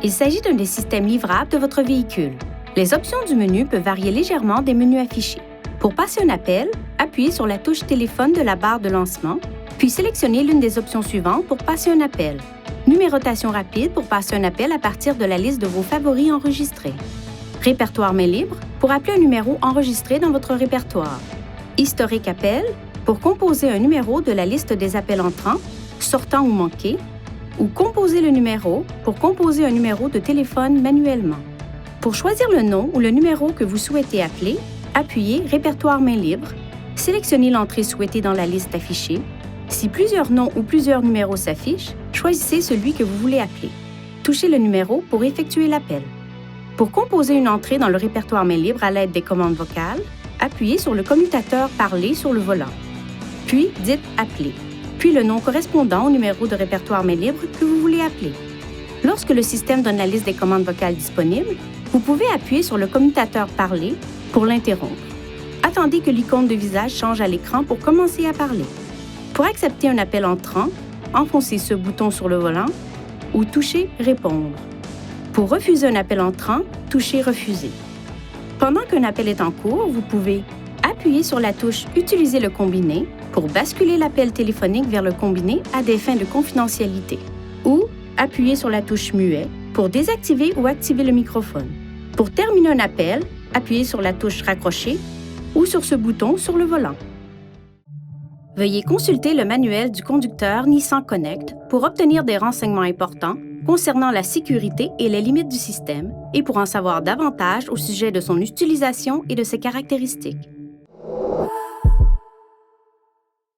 Il s'agit d'un des systèmes livrables de votre véhicule. Les options du menu peuvent varier légèrement des menus affichés. Pour passer un appel, appuyez sur la touche téléphone de la barre de lancement, puis sélectionnez l'une des options suivantes pour passer un appel. Numérotation rapide pour passer un appel à partir de la liste de vos favoris enregistrés. Répertoire main libre pour appeler un numéro enregistré dans votre répertoire. Historique appel pour composer un numéro de la liste des appels entrants, sortants ou manqués, ou composer le numéro pour composer un numéro de téléphone manuellement. Pour choisir le nom ou le numéro que vous souhaitez appeler, appuyez Répertoire main libre, sélectionnez l'entrée souhaitée dans la liste affichée. Si plusieurs noms ou plusieurs numéros s'affichent, choisissez celui que vous voulez appeler. Touchez le numéro pour effectuer l'appel. Pour composer une entrée dans le répertoire main libre à l'aide des commandes vocales, appuyez sur le commutateur Parler sur le volant. Puis dites Appeler, puis le nom correspondant au numéro de répertoire main libre que vous voulez appeler. Lorsque le système donne la liste des commandes vocales disponibles, vous pouvez appuyer sur le commutateur Parler pour l'interrompre. Attendez que l'icône de visage change à l'écran pour commencer à parler. Pour accepter un appel entrant, enfoncez ce bouton sur le volant ou touchez Répondre. Pour refuser un appel entrant, touchez Refuser. Pendant qu'un appel est en cours, vous pouvez appuyer sur la touche Utiliser le combiné pour basculer l'appel téléphonique vers le combiné à des fins de confidentialité ou appuyer sur la touche Muet pour désactiver ou activer le microphone. Pour terminer un appel, appuyez sur la touche Raccrocher ou sur ce bouton sur le volant. Veuillez consulter le manuel du conducteur Nissan Connect pour obtenir des renseignements importants concernant la sécurité et les limites du système et pour en savoir davantage au sujet de son utilisation et de ses caractéristiques.